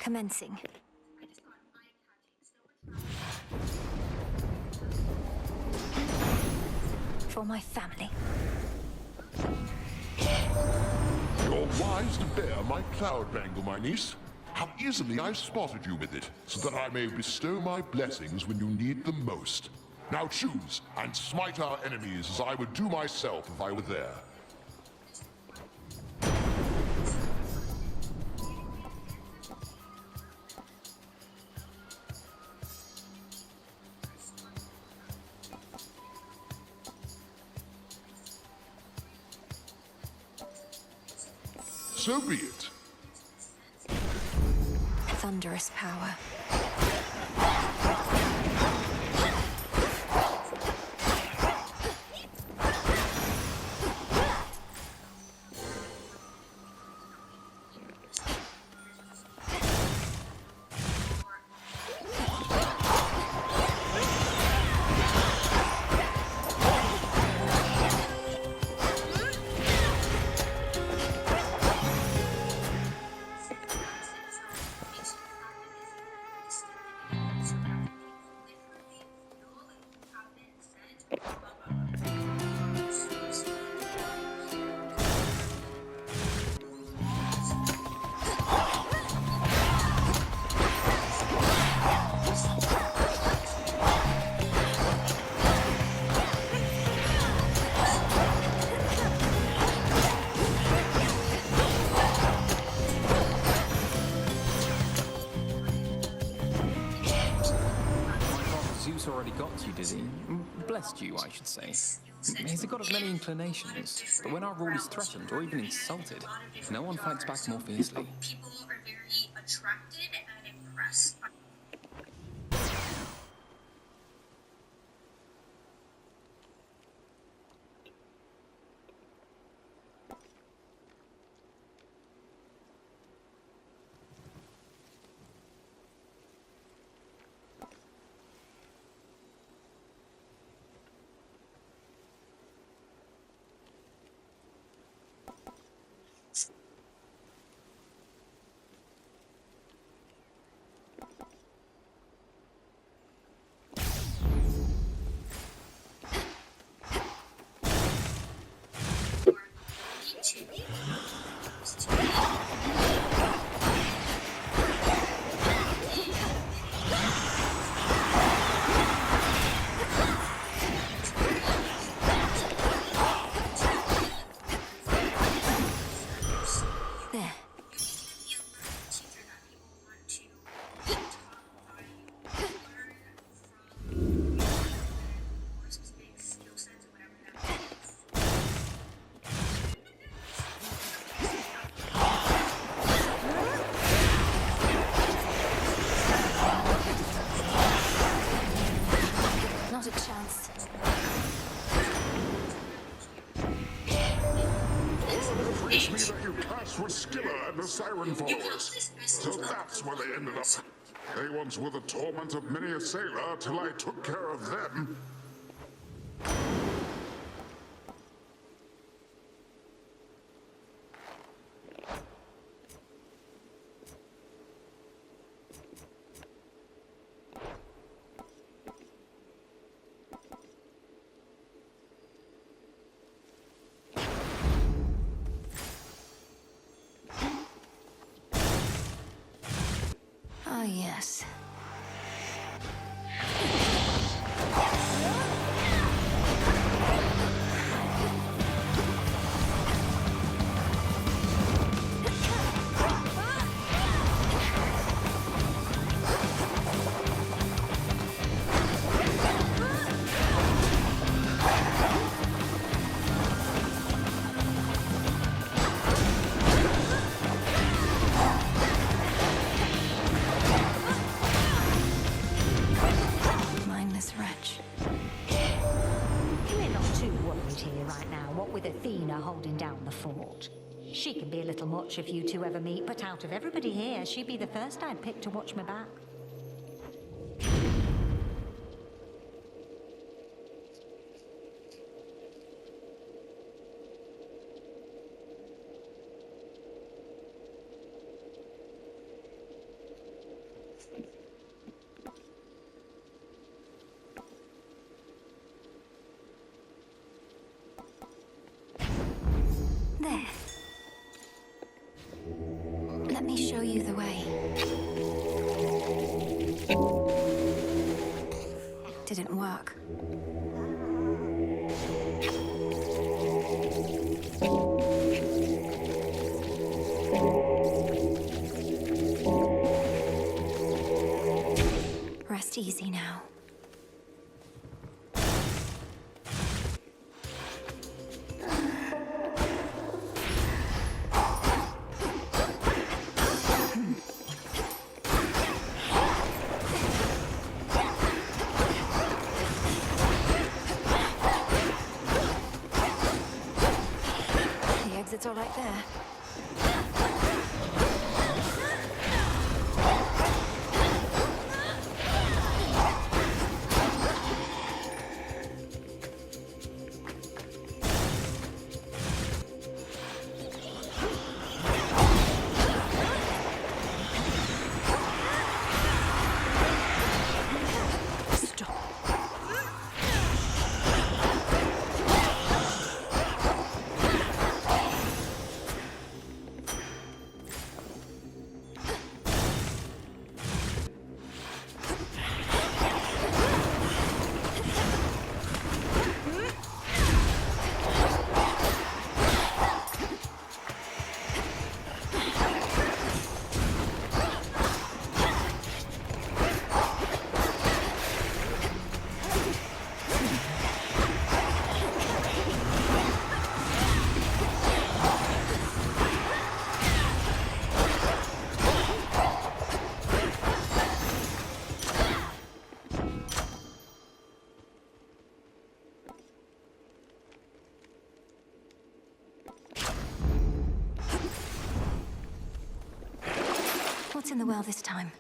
Commencing. For my family. You're wise to bear my cloud bangle, my niece. How easily I spotted you with it, so that I may bestow my blessings when you need them most. Now choose, and smite our enemies as I would do myself if I were there. So be it. Thunderous power. Already got to you, did he? Blessed you, I should say. He's a god of many inclinations, but when our rule is threatened or even insulted, no one fights back more fiercely. People are very attracted and impressed. Not a chance. Reached me that you clashed with Skilla and the Siren followers. So that's where they ended up. They once were the torment of many a sailor till I took care of them. Ah, yes. Mindless wretch. We're not too worried here right now, what with Athena holding down the fort. She can be a little much if you two ever meet, but out of everybody here, she'd be the first I'd pick to watch my back. show you the way. Didn't work. Rest easy now. The exit's all right there. What's in the well this time?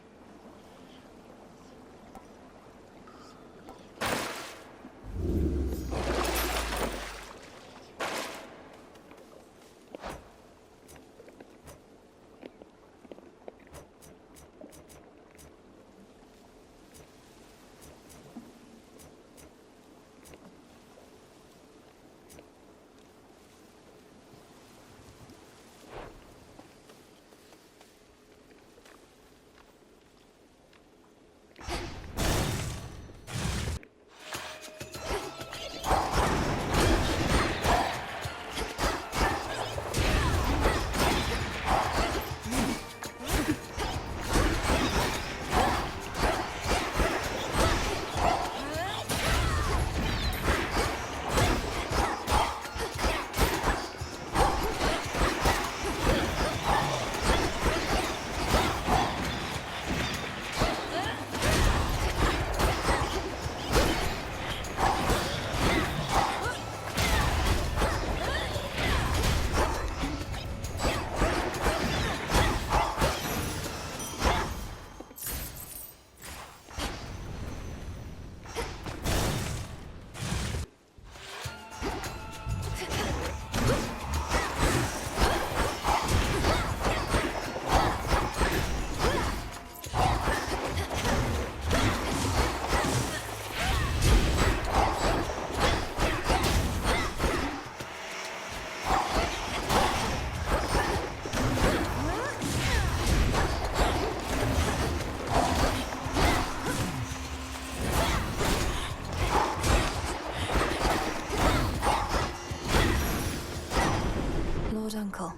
Lord Uncle,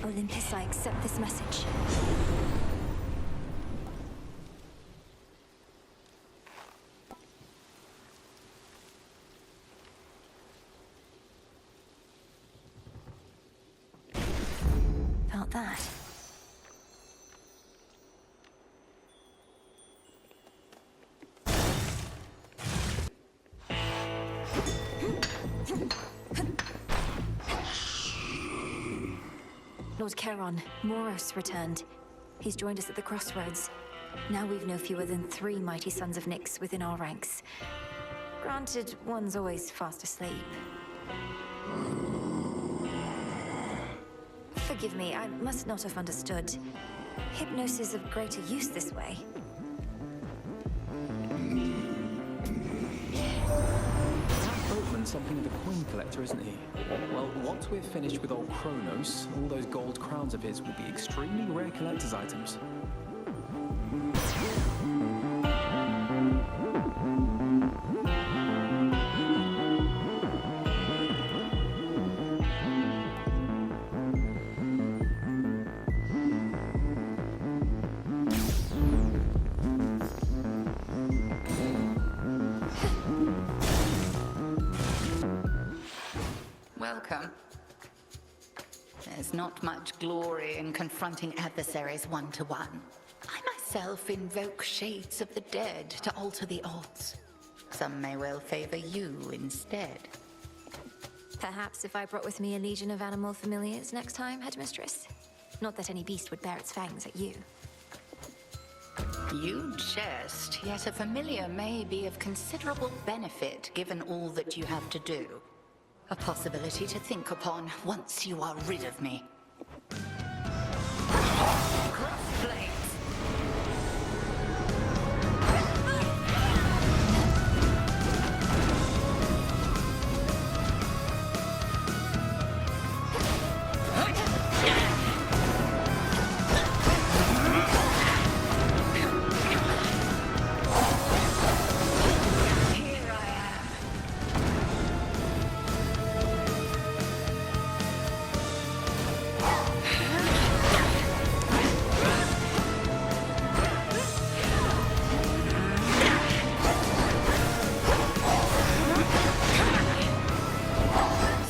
Olympus, I accept this message. Felt that. Lord Charon, Moros returned. He's joined us at the crossroads. Now we've no fewer than 3 mighty sons of Nyx within our ranks. Granted, one's always fast asleep. Forgive me, I must not have understood. Hypnosis of greater use this way. That boatman's something of a coin collector, isn't he? Well, once we're finished with old Kronos, all those gold crowns of his will be extremely rare collector's items. Welcome. There's not much glory in confronting adversaries one-to-one. I myself invoke shades of the dead to alter the odds. Some may well favor you instead. Perhaps if I brought with me a legion of animal familiars next time, Headmistress? Not that any beast would bear its fangs at you. You jest, yet a familiar may be of considerable benefit given all that you have to do. A possibility to think upon once you are rid of me. Crossblades!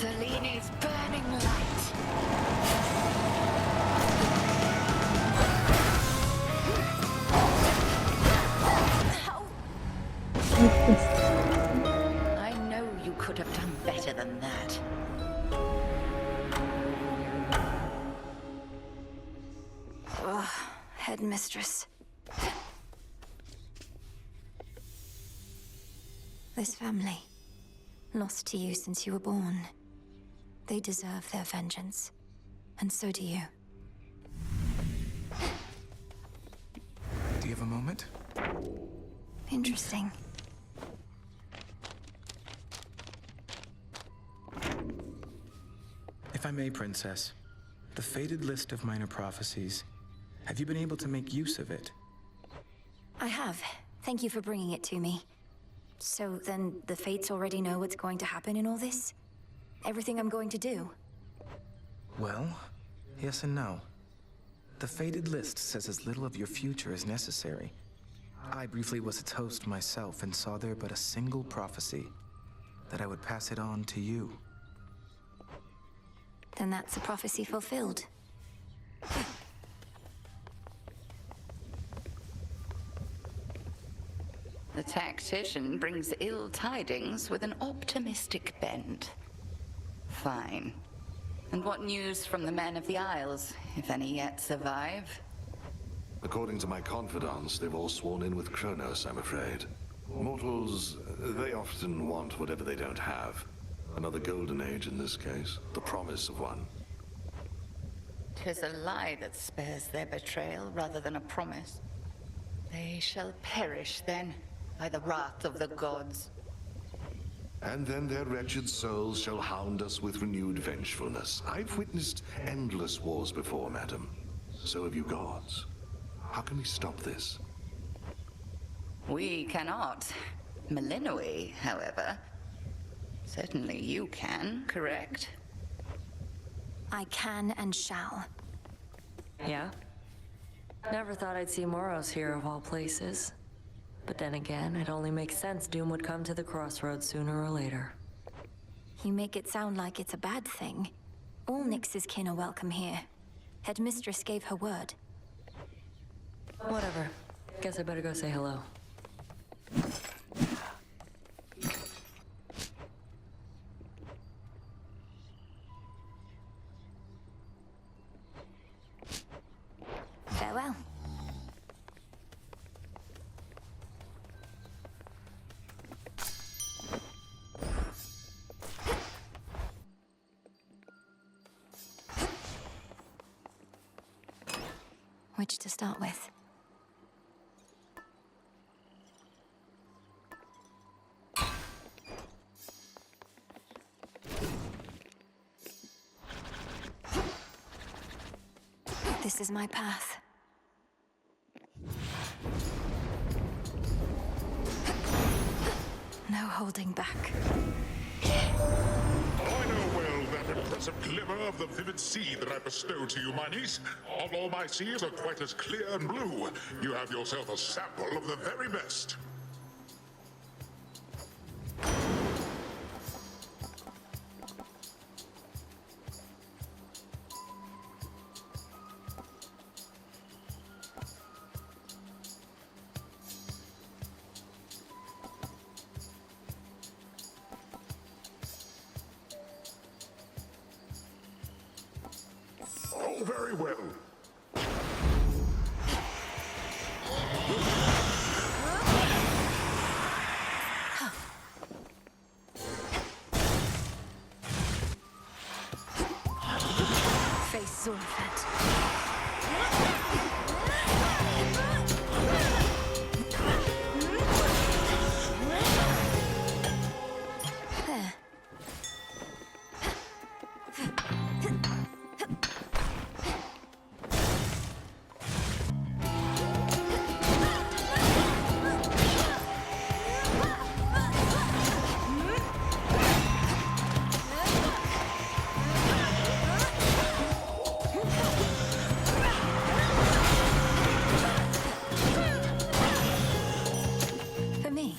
Zelini's burning light. I know you could have done better than that. Ugh, Headmistress. This family, lost to you since you were born. They deserve their vengeance. And so do you. Do you have a moment? Interesting. If I may, Princess, the faded list of minor prophecies. Have you been able to make use of it? I have. Thank you for bringing it to me. So then the Fates already know what's going to happen in all this? Everything I'm going to do? Well, yes and no. The faded list says as little of your future as necessary. I briefly was its host myself and saw there but a single prophecy, that I would pass it on to you. Then that's a prophecy fulfilled. The tactician brings ill tidings with an optimistic bent. Fine. And what news from the men of the Isles, if any yet survive? According to my confidants, they've all sworn in with Kronos, I'm afraid. Mortals, they often want whatever they don't have. Another golden age in this case, the promise of one. 'Tis a lie that spares their betrayal rather than a promise. They shall perish then, by the wrath of the gods. And then their wretched souls shall hound us with renewed vengefulness. I've witnessed endless wars before, madam. So have you gods. How can we stop this? We cannot. Melinoi, however. Certainly you can, correct? I can and shall. Yeah? Never thought I'd see Moros here of all places. But then again, it only makes sense Doom would come to the crossroads sooner or later. You make it sound like it's a bad thing. All Nyx's kin are welcome here. Headmistress gave her word. Whatever. Guess I better go say hello. Farewell. Which to start with? This is my path. No holding back. I know well that impressive glimmer of the vivid sea that I bestowed to you, my niece. Although my seas are quite as clear and blue, you have yourself a sample of the very best. Oh, very well. Face Zorfet. There. For me.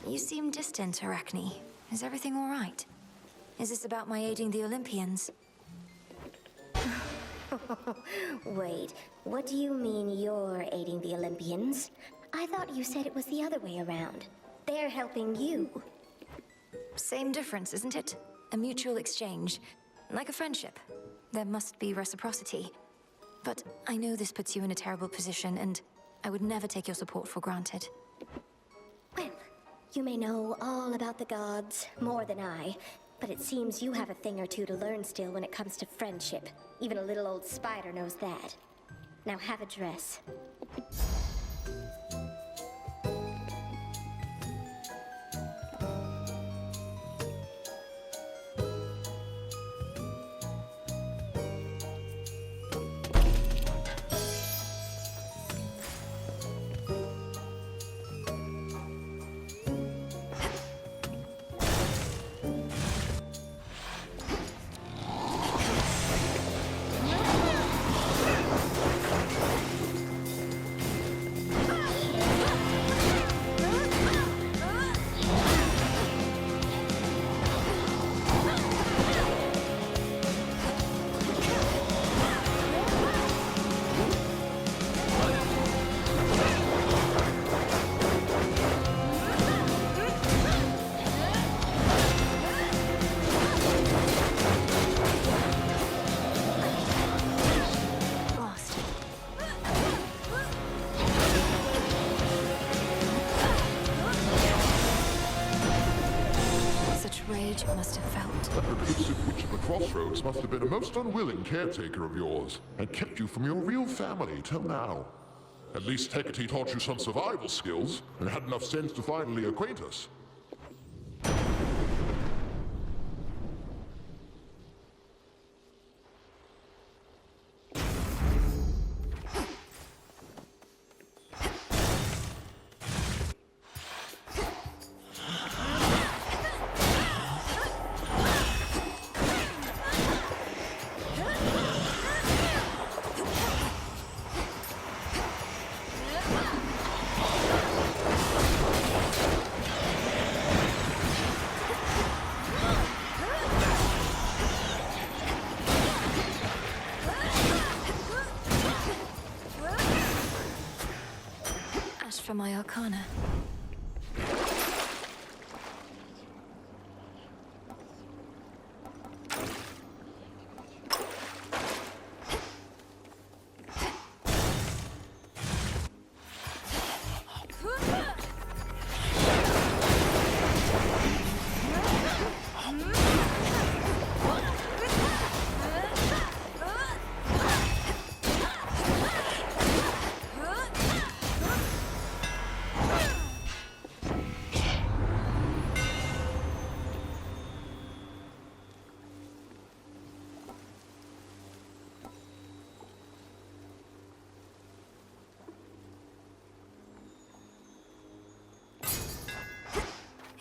You seem distant, Arachne. Is everything all right? Is this about my aiding the Olympians? Wait, what do you mean you're aiding the Olympians? I thought you said it was the other way around. They're helping you. Same difference, isn't it? A mutual exchange. Like a friendship. There must be reciprocity. But I know this puts you in a terrible position, and I would never take your support for granted. Well, you may know all about the gods, more than I, but it seems you have a thing or two to learn still when it comes to friendship. Even a little old spider knows that. Now have a dress. Must have felt. That reclusive witch of the crossroads must have been a most unwilling caretaker of yours, and kept you from your real family till now. At least Hecate taught you some survival skills, and had enough sense to finally acquaint us. for my arcana.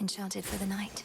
Enchanted for the night.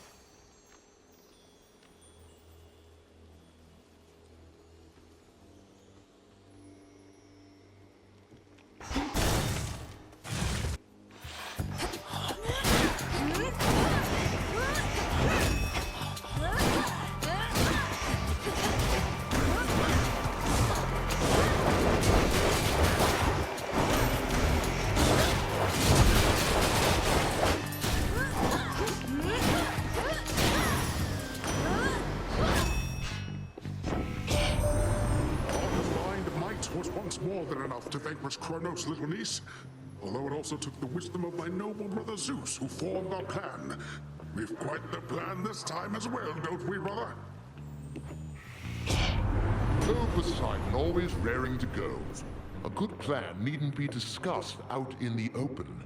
Was once more than enough to vanquish Kronos, little niece. Although it also took the wisdom of my noble brother Zeus, who formed our plan. We've quite the plan this time as well, don't we, brother? Oh, Poseidon, always raring to go. A good plan needn't be discussed out in the open.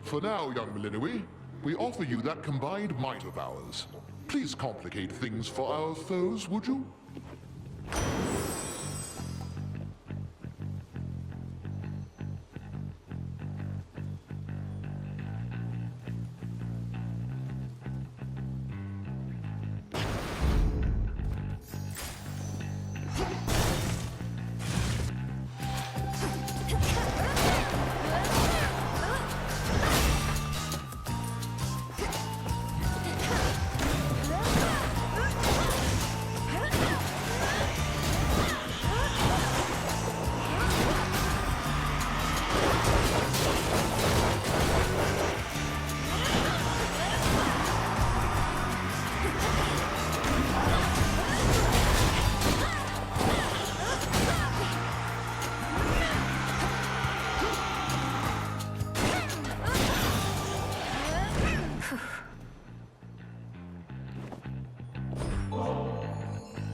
For now, young Melinoe, we offer you that combined might of ours. Please complicate things for our foes, would you?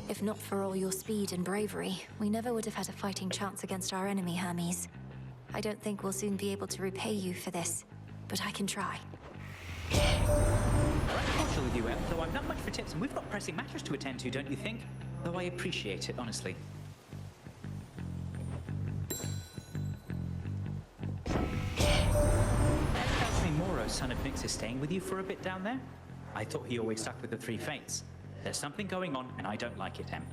If not for all your speed and bravery, we never would have had a fighting chance against our enemy, Hermes. I don't think we'll soon be able to repay you for this, but I can try. I'm partial with you, Em, though I'm not much for tips, and we've got pressing matters to attend to, don't you think? Though I appreciate it, honestly. Tells me Moro, son of Nyx, is staying with you for a bit down there? I thought he always stuck with the three fates. There's something going on, and I don't like it, Em.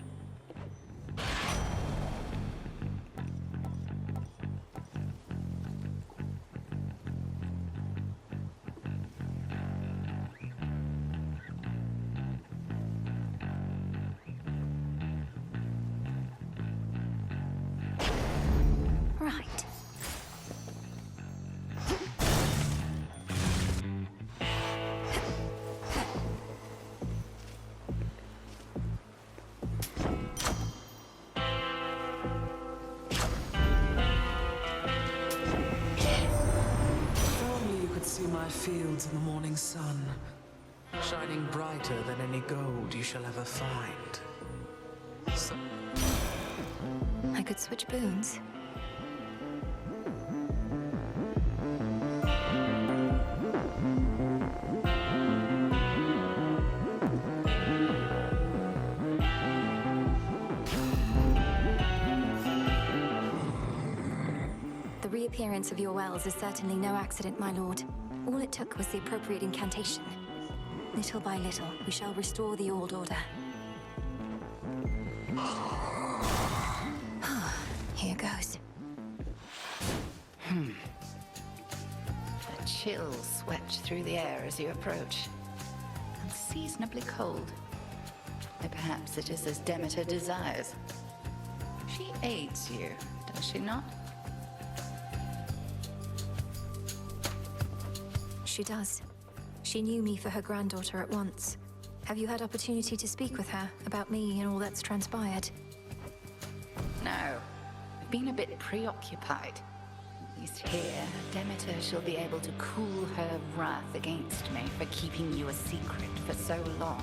Right. Fields in the morning sun, shining brighter than any gold you shall ever find. I could switch boons. The reappearance of your wells is certainly no accident, my lord. All it took was the appropriate incantation. Little by little, we shall restore the old order. Here goes. A chill swept through the air as you approach. Unseasonably cold. Or perhaps it is as Demeter desires. She aids you, does she not? she does. She knew me for her granddaughter at once. Have you had opportunity to speak with her about me and all that's transpired? No. I've been a bit preoccupied. At least here, Demeter shall be able to cool her wrath against me for keeping you a secret for so long.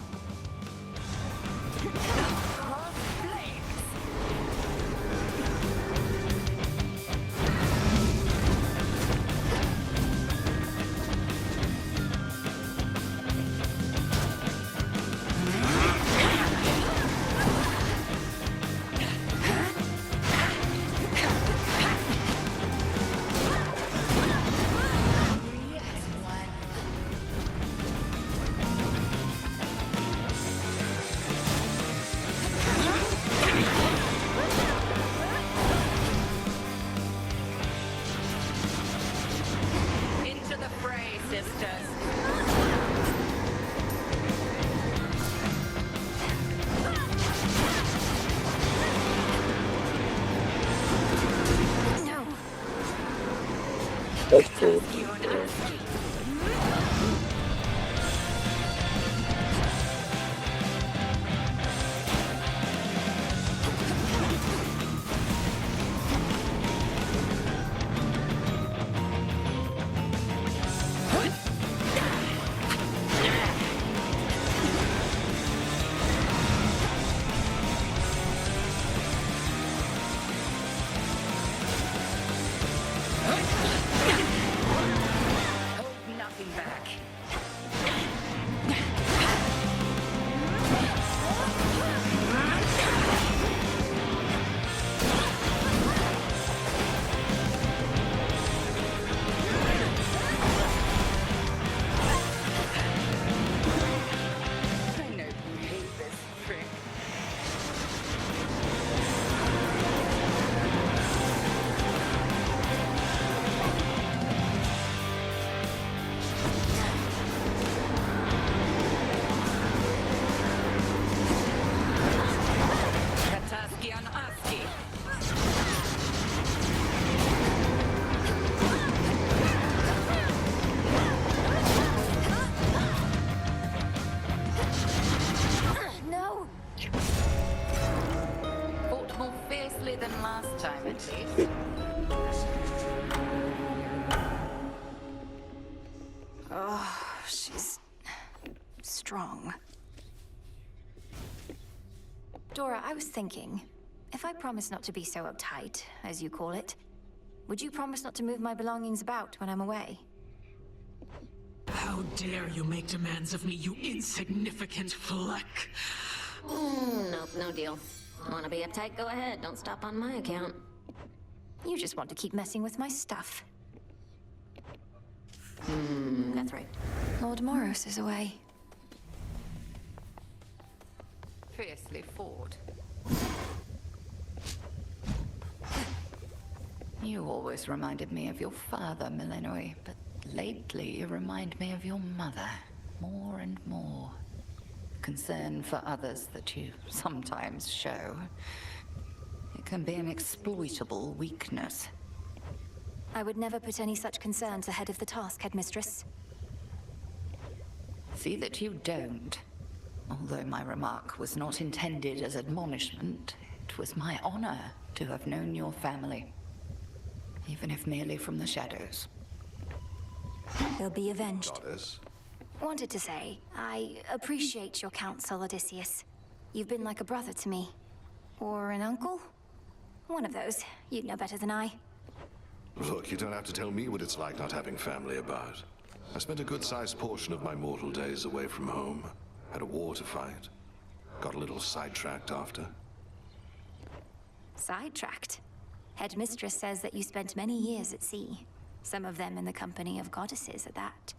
Than last time, at least. Oh, she's strong. Dora, I was thinking, if I promise not to be so uptight, as you call it, would you promise not to move my belongings about when I'm away? How dare you make demands of me, you insignificant fleck! Nope, no deal. Wanna be uptight? Go ahead. Don't stop on my account. You just want to keep messing with my stuff. That's right. Lord Moros is away. Fiercely fought. You always reminded me of your father, Millenoi, but lately you remind me of your mother, more and more. Concern for others that you sometimes show. It can be an exploitable weakness. I would never put any such concerns ahead of the task, Headmistress. See that you don't. Although my remark was not intended as admonishment, it was my honor to have known your family. Even if merely from the shadows. They'll be avenged. Goddess. Wanted to say, I appreciate your counsel, Odysseus. You've been like a brother to me. Or an uncle? One of those. You'd know better than I. Look, you don't have to tell me what it's like not having family about. I spent a good-sized portion of my mortal days away from home. Had a war to fight. Got a little sidetracked after. Sidetracked? Headmistress says that you spent many years at sea. Some of them in the company of goddesses at that.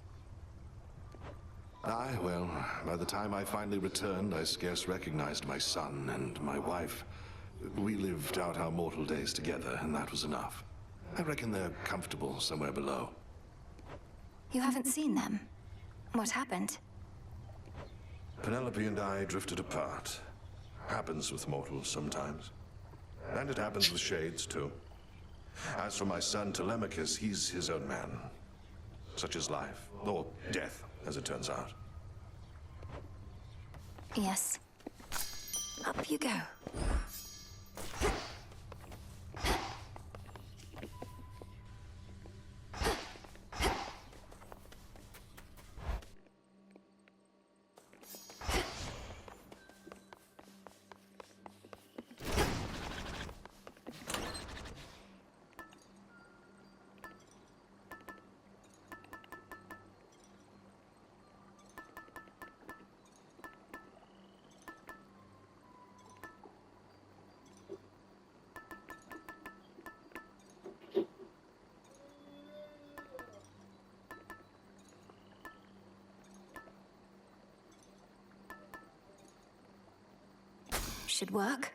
Aye, well, by the time I finally returned, I scarce recognized my son and my wife. We lived out our mortal days together, and that was enough. I reckon they're comfortable somewhere below. You haven't seen them? What happened? Penelope and I drifted apart. Happens with mortals sometimes. And it happens with shades, too. As for my son Telemachus, he's his own man. such as life, or death, as it turns out. Yes. Up you go. Should work.